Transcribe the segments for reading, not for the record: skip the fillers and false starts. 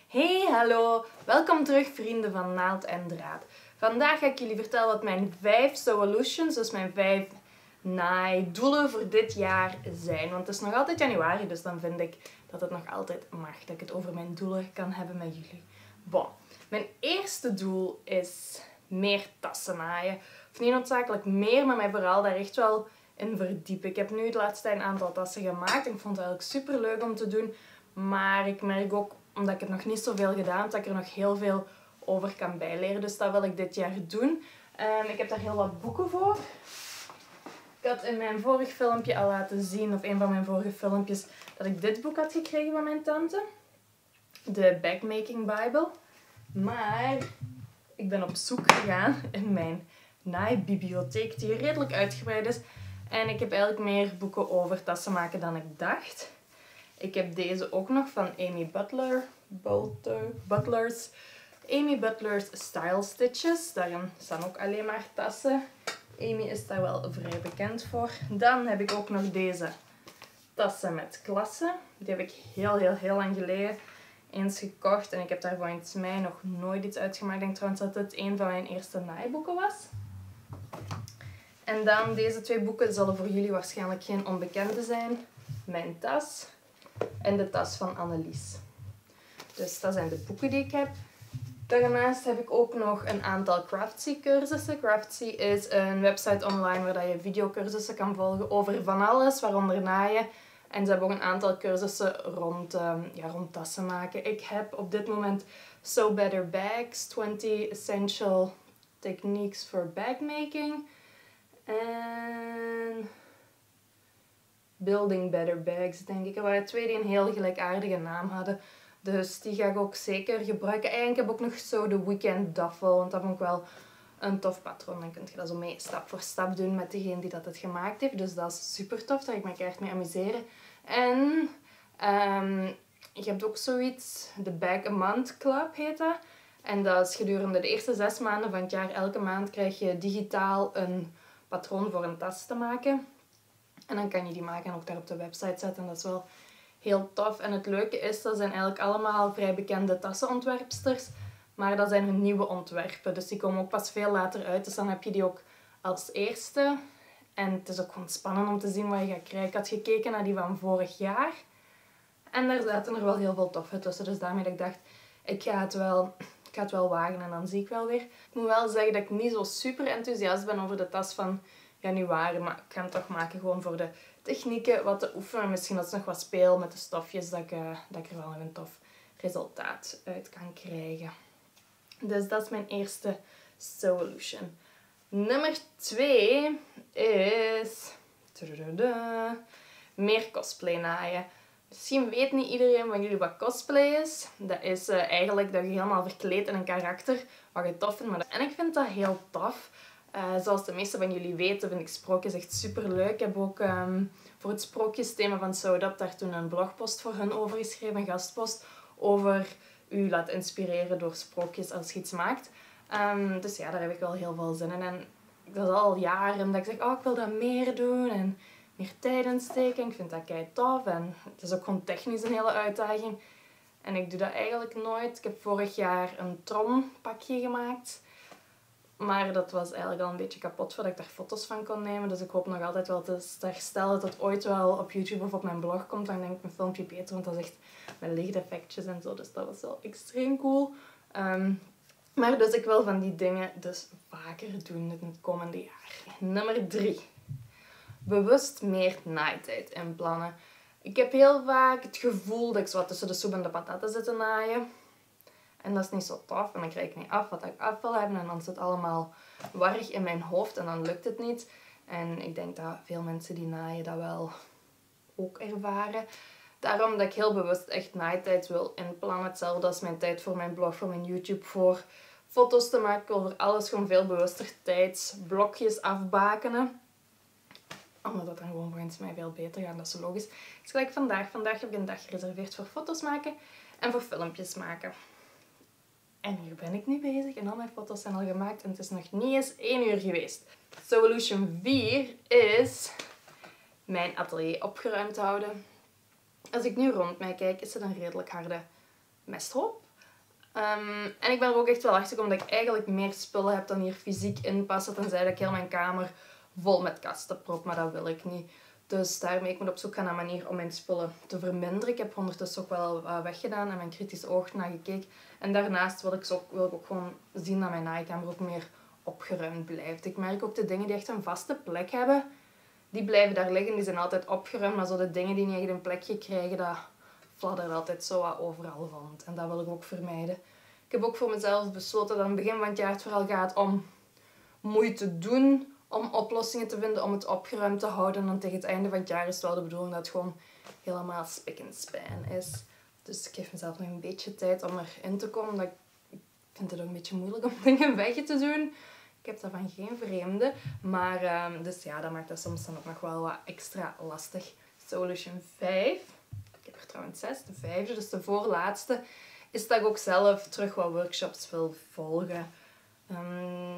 Hey, hallo! Welkom terug vrienden van Naald en Draad. Vandaag ga ik jullie vertellen wat mijn 5 solutions, dus mijn 5 naaidoelen voor dit jaar zijn. Want het is nog altijd januari, dus dan vind ik dat het nog altijd mag dat ik het over mijn doelen kan hebben met jullie. Bon, mijn eerste doel is meer tassen naaien. Of niet noodzakelijk meer, maar mij vooral daar echt wel in verdiepen. Ik heb nu de laatste tijd een aantal tassen gemaakt en ik vond het eigenlijk super leuk om te doen. Maar ik merk ook, omdat ik het nog niet zoveel gedaan heb, dat ik er nog heel veel over kan bijleren. Dus dat wil ik dit jaar doen. Ik heb daar heel wat boeken voor. Ik had in mijn vorig filmpje al laten zien, of een van mijn vorige filmpjes, dat ik dit boek had gekregen van mijn tante. De Bagmaking Bible. Maar ik ben op zoek gegaan in mijn naaibibliotheek, die redelijk uitgebreid is. En ik heb eigenlijk meer boeken over tassen maken dan ik dacht. Ik heb deze ook nog van Amy Butler's Style Stitches. Daarin staan ook alleen maar tassen. Amy is daar wel vrij bekend voor. Dan heb ik ook nog deze tassen met klassen. Die heb ik heel lang geleden eens gekocht. En ik heb daar volgens mij nog nooit iets uitgemaakt. Ik denk trouwens dat het een van mijn eerste naaiboeken was. En dan deze 2 boeken zullen voor jullie waarschijnlijk geen onbekende zijn. Mijn tas en de tas van Annelies. Dus dat zijn de boeken die ik heb. Daarnaast heb ik ook nog een aantal Craftsy cursussen. Craftsy is een website online waar je videocursussen kan volgen over van alles, waaronder naaien. En ze hebben ook een aantal cursussen rond tassen maken. Ik heb op dit moment Sew Better Bags, 20 Essential Techniques for Bagmaking. En Building Better Bags, denk ik. Er waren 2 die een heel gelijkaardige naam hadden. Dus die ga ik ook zeker gebruiken. En ik heb ook nog zo de Weekend Duffel. Want dat vond ik wel een tof patroon. Dan kun je dat zo mee stap voor stap doen met degene die dat het gemaakt heeft. Dus dat is super tof. Daar ga ik me echt mee amuseren. En je hebt ook zoiets. De Bag a Month Club heet dat. En dat is gedurende de eerste 6 maanden van het jaar. Elke maand krijg je digitaal een patroon voor een tas te maken. En dan kan je die maken en ook daar op de website zetten. En dat is wel heel tof. En het leuke is, dat zijn eigenlijk allemaal vrij bekende tassenontwerpsters. Maar dat zijn hun nieuwe ontwerpen. Dus die komen ook pas veel later uit. Dus dan heb je die ook als eerste. En het is ook gewoon spannend om te zien wat je gaat krijgen. Ik had gekeken naar die van vorig jaar. En daar zaten er wel heel veel toffe tussen. Dus daarmee dat ik dacht, ik ga het wel wagen en dan zie ik wel weer. Ik moet wel zeggen dat ik niet zo super enthousiast ben over de tas van januari. Maar ik ga hem toch maken gewoon voor de technieken wat te oefenen. Misschien dat ze nog wat speel met de stofjes, dat ik er wel een tof resultaat uit kan krijgen. Dus dat is mijn eerste solution. Nummer 2 is meer cosplay naaien. Misschien weet niet iedereen van jullie wat cosplay is. Dat is eigenlijk dat je helemaal verkleedt in een karakter, wat je tof vindt. En ik vind dat heel tof. Zoals de meeste van jullie weten, vind ik sprookjes echt super leuk. Ik heb ook voor het sprookjesthema van Sewed Up daar toen een blogpost voor hun over geschreven, een gastpost, over u laten inspireren door sprookjes als je iets maakt. Dus ja, daar heb ik wel heel veel zin in. En dat is al jaren dat ik zeg, oh, ik wil dat meer doen en meer tijd in steken. Ik vind dat kei tof en het is ook gewoon technisch een hele uitdaging. En ik doe dat eigenlijk nooit. Ik heb vorig jaar een trompakje gemaakt. Maar dat was eigenlijk al een beetje kapot voordat ik daar foto's van kon nemen. Dus ik hoop nog altijd wel te herstellen dat het ooit wel op YouTube of op mijn blog komt. Dan denk ik mijn filmpje beter, want dat is echt met lichteffectjes en zo. Dus dat was wel extreem cool. Maar dus ik wil van die dingen dus vaker doen in het komende jaar. Nummer 3. Bewust meer naaitijd inplannen. Ik heb heel vaak het gevoel dat ik zo wat tussen de soep en de pataten zit te naaien. En dat is niet zo tof. En dan krijg ik niet af wat ik af wil hebben. En dan zit het allemaal warrig in mijn hoofd. En dan lukt het niet. En ik denk dat veel mensen die naaien dat wel ook ervaren. Daarom dat ik heel bewust echt naaitijd wil inplannen. Hetzelfde als mijn tijd voor mijn blog, voor mijn YouTube, voor foto's te maken. Over alles gewoon veel bewuster tijdsblokjes afbakenen. Omdat dat dan gewoon volgens mij veel beter gaat. Dat is logisch. Dus gelijk vandaag. Vandaag heb ik een dag gereserveerd voor foto's maken. En voor filmpjes maken. En hier ben ik nu bezig en al mijn foto's zijn al gemaakt en het is nog niet eens 1 uur geweest. Solution 4 is mijn atelier opgeruimd houden. Als ik nu rond mij kijk, is het een redelijk harde mesthoop. En ik ben er ook echt wel achter gekomen dat ik eigenlijk meer spullen heb dan hier fysiek in passen. Tenzij dat ik heel mijn kamer vol met kasten prop, maar dat wil ik niet. Dus daarmee ik moet op zoek gaan naar een manier om mijn spullen te verminderen. Ik heb er ondertussen ook wel weggedaan en mijn kritisch oog naar gekeken. En daarnaast wil ik ook gewoon zien dat mijn naaikamer ook meer opgeruimd blijft. Ik merk ook de dingen die echt een vaste plek hebben, die blijven daar liggen. Die zijn altijd opgeruimd, maar zo de dingen die niet echt een plekje krijgen, dat fladdert altijd zo wat overal rond. En dat wil ik ook vermijden. Ik heb ook voor mezelf besloten dat aan het begin van het jaar het vooral gaat om moeite doen om oplossingen te vinden om het opgeruimd te houden. En dan tegen het einde van het jaar is het wel de bedoeling dat het gewoon helemaal spik en span is. Dus ik geef mezelf nog een beetje tijd om erin te komen. Ik vind het ook een beetje moeilijk om dingen weg te doen. Ik heb daarvan geen vreemde. Maar dus ja, dat maakt dat soms dan ook nog wel wat extra lastig. Solution 5. Ik heb er trouwens 6. De 5e, dus de voorlaatste, is dat ik ook zelf terug wat workshops wil volgen.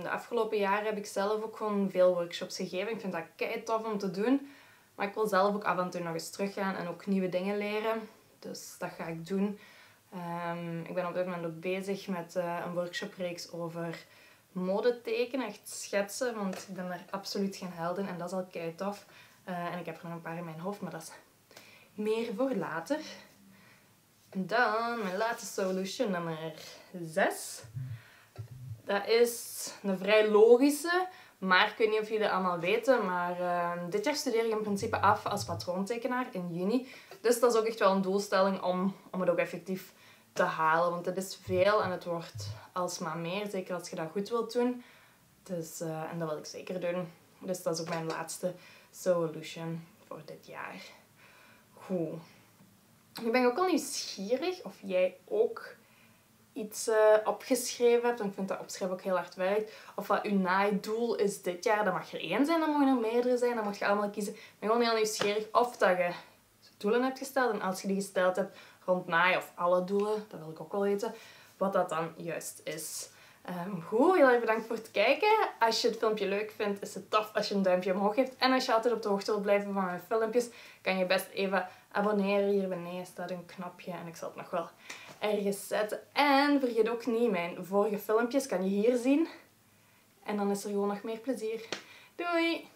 De afgelopen jaren heb ik zelf ook gewoon veel workshops gegeven. Ik vind dat kei tof om te doen. Maar ik wil zelf ook af en toe nog eens teruggaan en ook nieuwe dingen leren. Dus dat ga ik doen. Ik ben op dit moment ook bezig met een workshopreeks over modetekenen. Echt schetsen, want ik ben daar absoluut geen held in. En dat is al kei tof. En ik heb er nog een paar in mijn hoofd, maar dat is meer voor later. En dan mijn laatste solution, nummer 6. Dat is een vrij logische, maar ik weet niet of jullie het allemaal weten, maar dit jaar studeer ik in principe af als patroontekenaar in juni. Dus dat is ook echt wel een doelstelling om het ook effectief te halen, want het is veel en het wordt alsmaar meer, zeker als je dat goed wilt doen. Dus, en dat wil ik zeker doen. Dus dat is ook mijn laatste solution voor dit jaar. Goed. Nu ben ik ook al nieuwsgierig of jij ook iets opgeschreven hebt. En ik vind dat opschrijven ook heel hard werkt. Of wat uw naaidoel is dit jaar. Dat mag er 1 zijn, dan mogen er meerdere zijn. Dan mag je allemaal kiezen. Ik ben gewoon heel nieuwsgierig of dat je doelen hebt gesteld. En als je die gesteld hebt rond naai of alle doelen, dat wil ik ook wel weten, wat dat dan juist is. Goed, heel erg bedankt voor het kijken. Als je het filmpje leuk vindt, is het tof als je een duimpje omhoog geeft. En als je altijd op de hoogte wilt blijven van mijn filmpjes, kan je best even abonneren. Hier beneden staat een knopje en ik zal het nog wel ergens zetten. En vergeet ook niet, mijn vorige filmpjes kan je hier zien. En dan is er gewoon nog meer plezier. Doei!